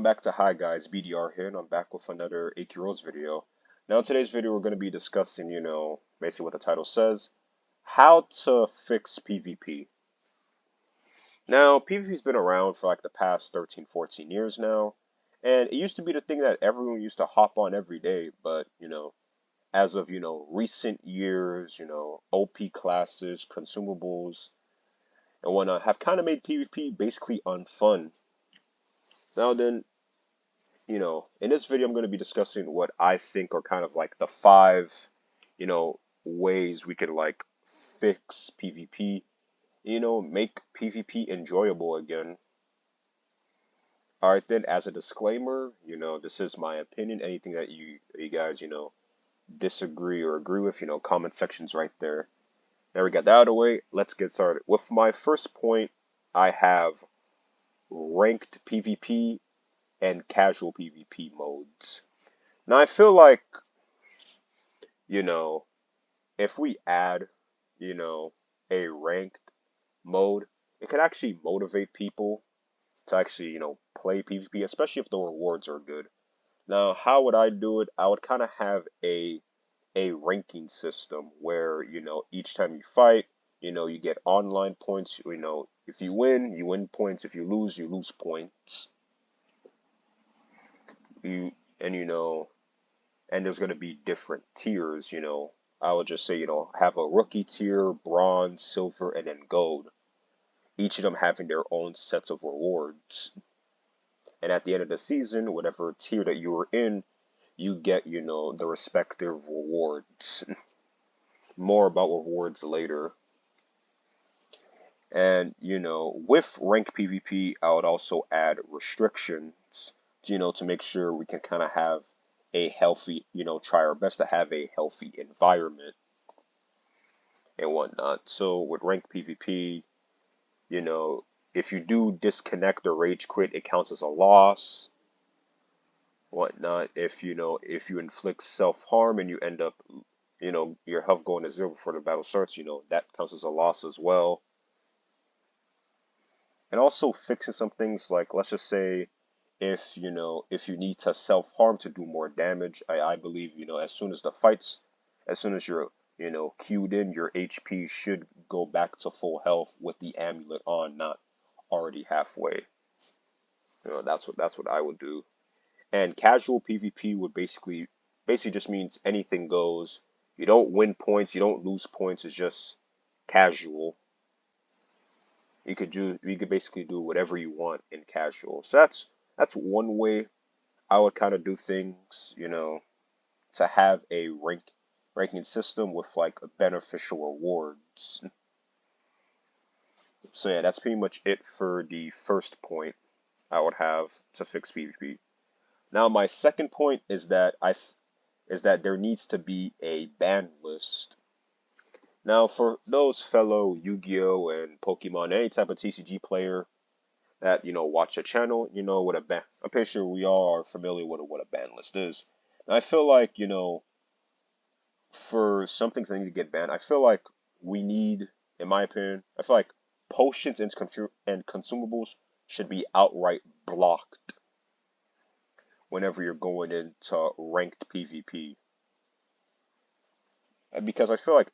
back to Hi Guys, BDR here, and I'm back with another AQW's video. Now in today's video we're going to be discussing, basically what the title says, how to fix PvP. Now PvP's been around for like the past 13, 14 years now, and it used to be the thing that everyone used to hop on every day, but as of recent years, OP classes, consumables, and whatnot have kind of made PvP basically unfun. Now then, in this video, I'm going to be discussing what I think are kind of like the 5, ways we could like fix PvP, make PvP enjoyable again. Alright then, as a disclaimer, this is my opinion. Anything that you guys, disagree or agree with, comment sections right there. Now we got that out of the way, let's get started. With my first point, I have ranked PvP and casual PvP modes. Now I feel like, if we add, a ranked mode, it could actually motivate people to actually, play PvP, especially if the rewards are good. Now, how would I do it? I would kind of have a ranking system where, each time you fight, you get online points. If you win points. If you lose points. And there's going to be different tiers. I would just say, have a rookie tier, bronze, silver, and then gold. Each of them having their own sets of rewards. And at the end of the season, whatever tier that you were in, you get, the respective rewards. More about rewards later. And, with ranked PvP, I would also add restrictions, to make sure we can kind of have a healthy, try our best to have a healthy environment and whatnot. So with ranked PvP, if you do disconnect or rage quit, it counts as a loss, whatnot. If you inflict self-harm and you end up, your health going to 0 before the battle starts, that counts as a loss as well. And also fixing some things like, let's just say, if you need to self-harm to do more damage, I believe, as soon as you're, queued in, your HP should go back to full health with the amulet on, not already halfway. That's what I would do. And casual PvP would basically just means anything goes. You don't win points, you don't lose points, it's just casual. You could basically do whatever you want in casual. So that's one way I would kind of do things, to have a ranking system with like beneficial rewards. So yeah, that's pretty much it for the first point I would have to fix PvP. Now my second point is that there needs to be a ban list. Now for those fellow Yu-Gi-Oh and Pokemon, any type of TCG player that watch the channel, what a ban. I'm pretty sure we all are familiar with what a ban list is. And I feel like for some things that need to get banned, I feel like we need, in my opinion, I feel like potions and consumables should be outright blocked whenever you're going into ranked PvP. Because I feel like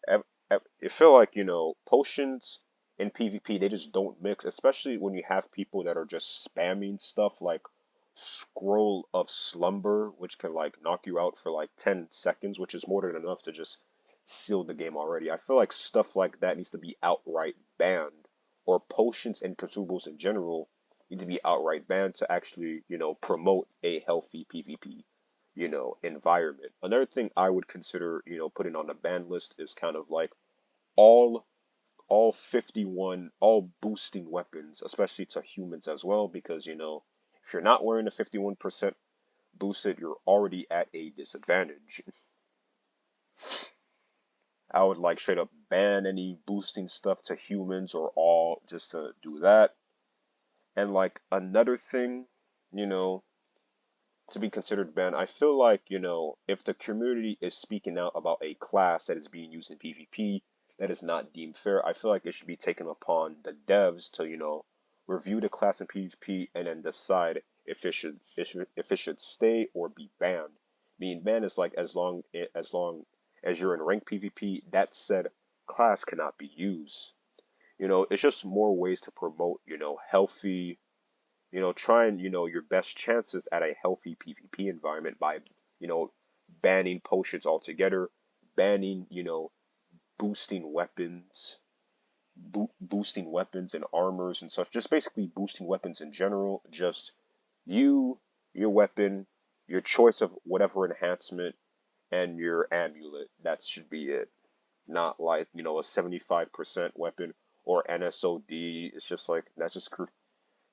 potions in PvP, they just don't mix, especially when you have people that are just spamming stuff like Scroll of Slumber, which can like knock you out for like 10 seconds, which is more than enough to just seal the game already. I feel like stuff like that needs to be outright banned, or potions and consumables in general need to be outright banned to actually, promote a healthy PvP, environment. Another thing I would consider, putting on the ban list is kind of like all 51, all boosting weapons, especially to humans as well, because, if you're not wearing a 51% boosted, you're already at a disadvantage. I would like straight up ban any boosting stuff to humans or all just to do that. And like another thing, to be considered banned, I feel like, if the community is speaking out about a class that is being used in PvP that is not deemed fair, I feel like it should be taken upon the devs to, review the class in PvP and then decide if it should stay or be banned. Being banned is like as long as you're in ranked PvP, that said class cannot be used. It's just more ways to promote, healthy, trying, your best chances at a healthy PvP environment by, you know, banning potions altogether, banning, boosting weapons, boosting weapons and armors and such, just basically boosting weapons in general, just you, your weapon, your choice of whatever enhancement, and your amulet. That should be it. Not like, a 75% weapon or NSOD. It's just like, that's just,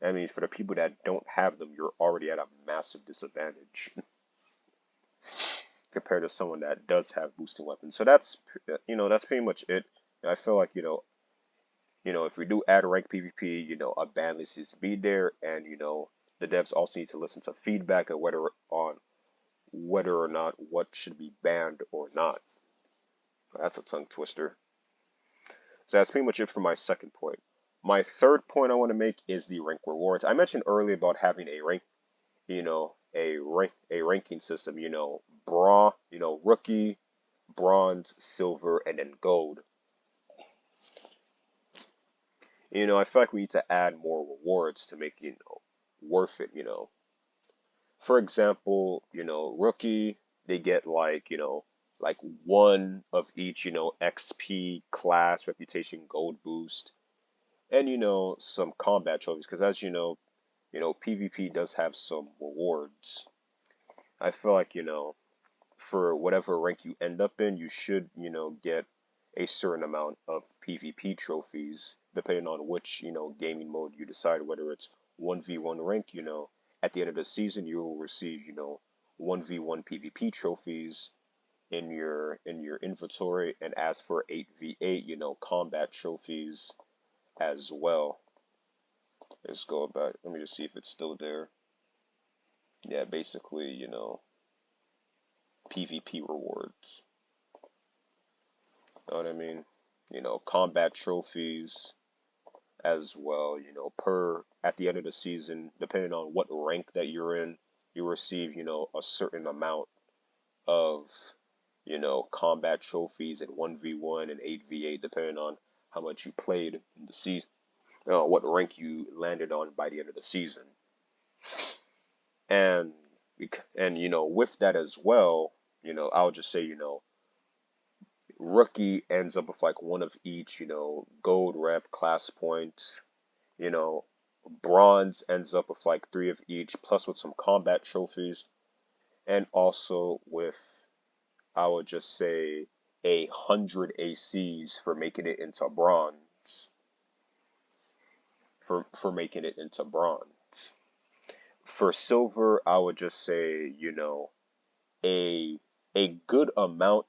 I mean, for the people that don't have them, you're already at a massive disadvantage compared to someone that does have boosting weapons. So that's pretty much it. And I feel like, if we do add rank PvP, a ban list needs to be there, and the devs also need to listen to feedback on whether or not what should be banned or not. That's a tongue twister. So that's pretty much it for my second point. My third point I want to make is the rank rewards. I mentioned earlier about having a rank, a ranking system, rookie, bronze, silver, and then gold. I feel like we need to add more rewards to make, worth it, For example, rookie, they get like one of each, XP, class, reputation, gold boost, and, some combat trophies, because as PvP does have some rewards. I feel like, for whatever rank you end up in, you should, get a certain amount of PvP trophies, depending on which, gaming mode you decide, whether it's 1v1 rank, at the end of the season, you will receive, 1v1 PvP trophies in your inventory, and as for 8v8, combat trophies as well. Let's go back. Let me just see if it's still there. Yeah, basically, PvP rewards. Know what I mean? Combat trophies as well, at the end of the season, depending on what rank that you're in, you receive, a certain amount of, combat trophies in 1v1 and 8v8, depending on how much you played in the season, what rank you landed on by the end of the season. And with that as well, I'll just say, rookie ends up with like one of each, gold rep, class points, bronze ends up with like 3 of each, plus with some combat trophies, and also with, I would just say, 100 ACs for making it into bronze. For making it into bronze. For silver, I would just say, a good amount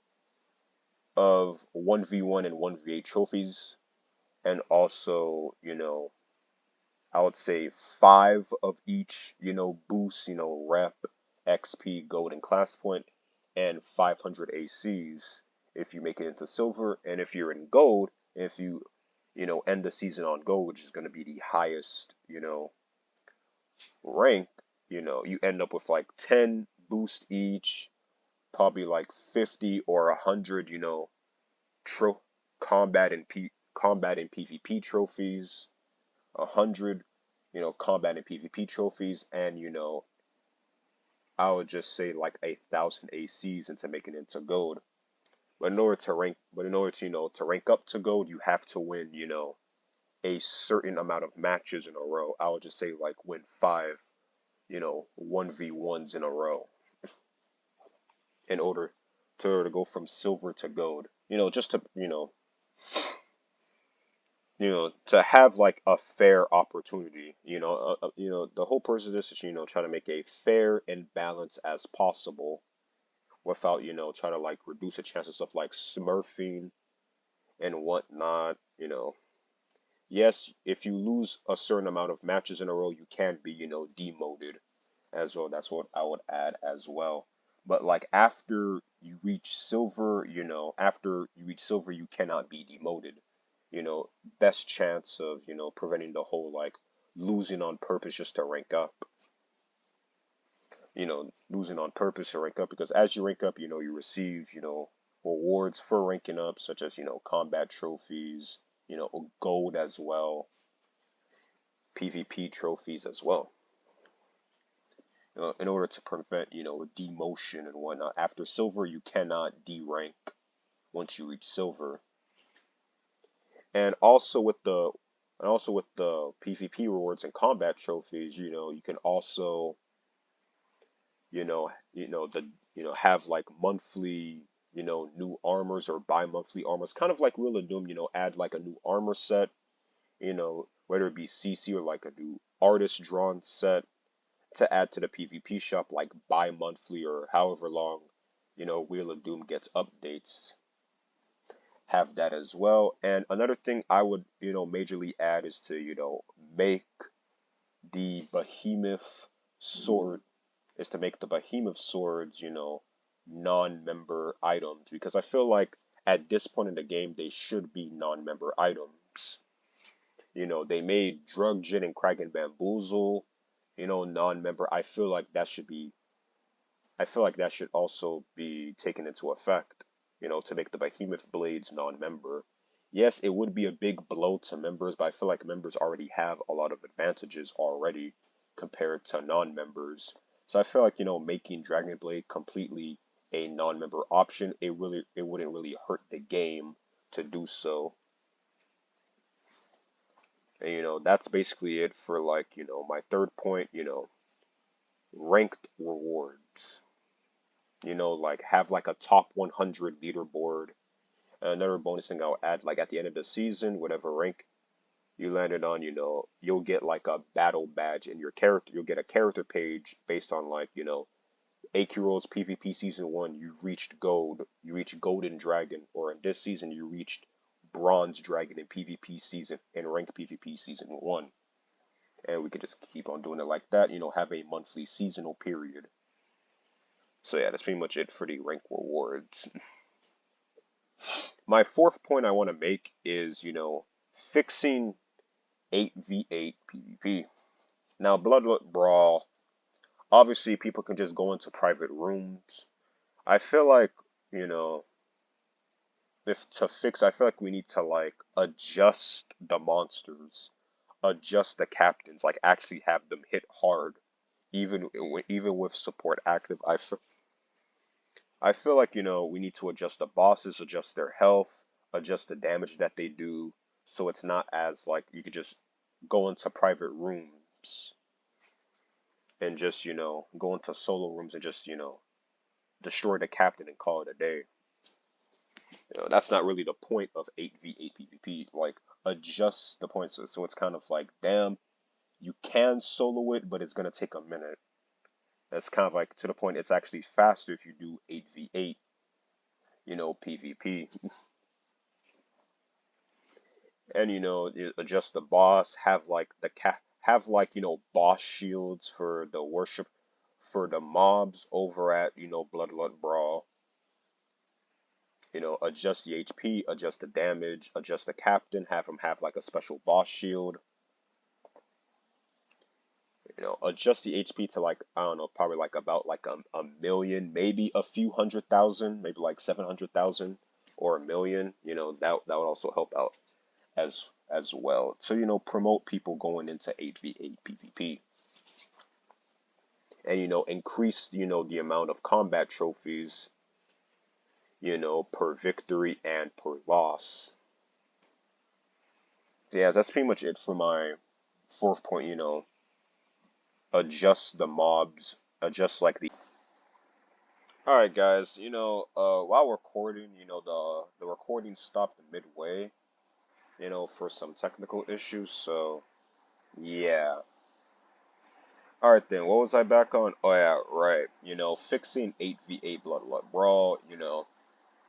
of 1v1 and 1v8 trophies, and also, I would say 5 of each, boost, rep, XP, gold, and class point, and 500 ACs if you make it into silver. And if you're in gold, if you, end the season on gold, which is going to be the highest, rank, you end up with like 10 boost each, probably like 50 or 100, combat and PvP trophies, 100, combat and PvP trophies, and I would just say like 1,000 ACs into making it into gold. But in order to to rank up to gold, you have to win, a certain amount of matches in a row. I would just say like win 5, 1v1s in a row in order to go from silver to gold. Just to, to have like a fair opportunity. The whole purpose of this is, try to make a fair and balanced as possible without, trying to like reduce the chances of like smurfing and whatnot. Yes, if you lose a certain amount of matches in a row, you can be, demoted as well. That's what I would add as well. But like after you reach silver, you cannot be demoted. Best chance of, preventing the whole like losing on purpose just to rank up. losing on purpose to rank up, because as you rank up, you receive, rewards for ranking up, such as, combat trophies, gold as well, PvP trophies as well. In order to prevent, demotion and whatnot. After silver, you cannot derank once you reach silver. And also with the PvP rewards and combat trophies, you can also, have like monthly, new armors or bi-monthly armors, kind of like Wheel of Doom, add like a new armor set, whether it be CC or like a new artist drawn set to add to the PvP shop, like bi-monthly or however long, Wheel of Doom gets updates. Have that as well. And another thing I would, majorly add is to, make the behemoth sword, is to make the behemoth swords, non-member items, because I feel like at this point in the game they should be non-member items. They made Drug Gin and Crack and Bamboozle, non-member. I feel like that should also be taken into effect, to make the behemoth blades non-member. Yes, it would be a big blow to members, but I feel like members already have a lot of advantages already compared to non-members. So I feel like, making Dragon Blade completely a non-member option, it wouldn't really hurt the game to do so. And that's basically it for like, my third point, ranked rewards. Like have like a top 100 leaderboard. Another bonus thing I'll add, like at the end of the season, whatever rank you landed on, you'll get like a battle badge in your character. You'll get a character page based on like, AQW's PvP season 1, you've reached gold. You reached golden dragon, or in this season you reached bronze dragon in PvP season, in rank PvP season 1. And we could just keep on doing it like that, have a monthly seasonal period. So yeah, that's pretty much it for the rank rewards. My fourth point I want to make is, fixing 8v8 PvP. Now, Bloodlet Brawl, obviously people can just go into private rooms. I feel like, I feel like we need to like adjust the monsters, adjust the captains, like actually have them hit hard, even with support active. I feel like, we need to adjust the bosses, adjust their health, adjust the damage that they do, so it's not as like you could just go into private rooms and just, go into solo rooms and just, destroy the captain and call it a day. That's not really the point of 8v8 PvP. Like, adjust the points so it's kind of like, damn, you can solo it, but it's gonna take a minute. That's kind of like, to the point, it's actually faster if you do 8v8, PvP. And adjust the boss, have like boss shields for the worship, for the mobs over at, Bloodlet Brawl. Adjust the HP, adjust the damage, adjust the captain, have him have like a special boss shield. Adjust the HP to like, I don't know, probably like about like a million, maybe a few 100,000, maybe like 700,000 or a million. That would also help out as well. So, promote people going into 8v8 PvP. And, increase, the amount of combat trophies, per victory and per loss. So yeah, that's pretty much it for my fourth point, adjust the mobs, adjust like the... Alright guys, while recording, the recording stopped midway, for some technical issues, so yeah. Alright then, what was I back on? Oh yeah, right, fixing 8v8 Bloodlet Brawl,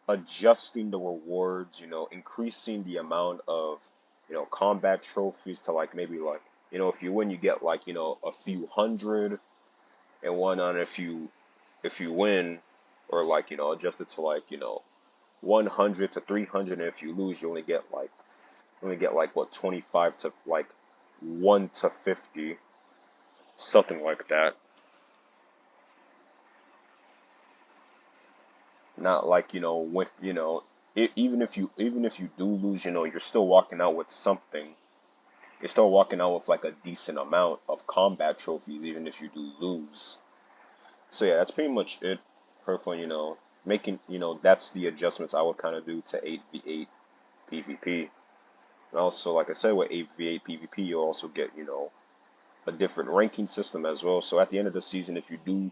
adjusting the rewards, increasing the amount of, combat trophies to like maybe like, if you win you get like, a few hundred and whatnot. If you win, or like, adjust it to like, 100 to 300, and if you lose you only get like what, 25 to like 1 to 50, something like that. Not like, when, even if you do lose, you're still walking out with something. You're still walking out with like a decent amount of combat trophies, even if you do lose. So yeah, that's pretty much it for, making, that's the adjustments I would kind of do to 8v8 PvP. And also, like I said, with 8v8 PvP, you'll also get, a different ranking system as well. So at the end of the season, if you do,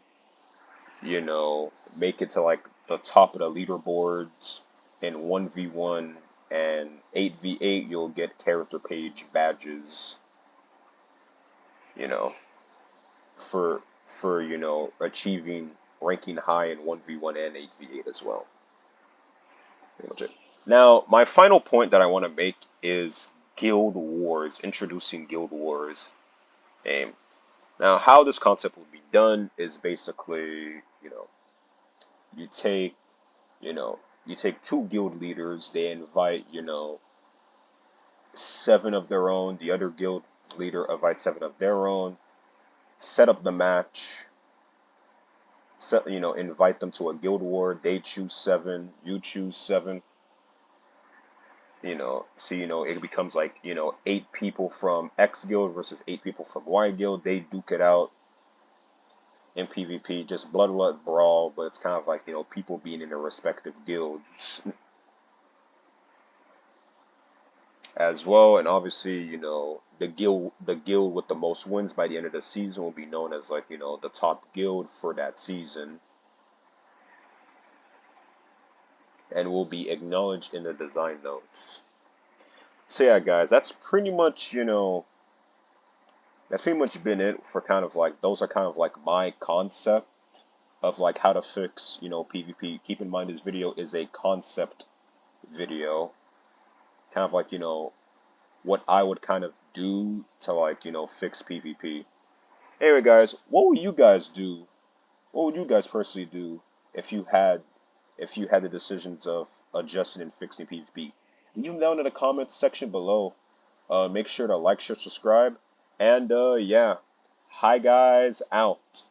make it to like the top of the leaderboards in 1v1 and 8v8, you'll get character page badges, you know, for achieving ranking high in 1v1 and 8v8 as well. Pretty much it. Now, my final point that I want to make is Guild Wars, introducing Guild Wars game. Now, how this concept will be done is basically, you take, you know, you take two guild leaders, they invite, 7 of their own, the other guild leader invites 7 of their own, set up the match, invite them to a guild war, they choose 7, you choose 7, so it becomes like 8 people from X guild versus 8 people from Y guild. They duke it out in PvP, just blood brawl, but it's kind of like people being in their respective guilds as well. And obviously the guild with the most wins by the end of the season will be known as like the top guild for that season, and will be acknowledged in the design notes. So yeah, guys, that's pretty much been it for kind of like, those are kind of like my concept of like how to fix, PvP. Keep in mind this video is a concept video, kind of like, what I would kind of do to like, fix PvP. Anyway, guys, what would you guys do? What would you guys personally do if you had the decisions of adjusting and fixing PvP? Leave them down in the comments section below. Make sure to like, share, subscribe, and yeah, hi guys, out.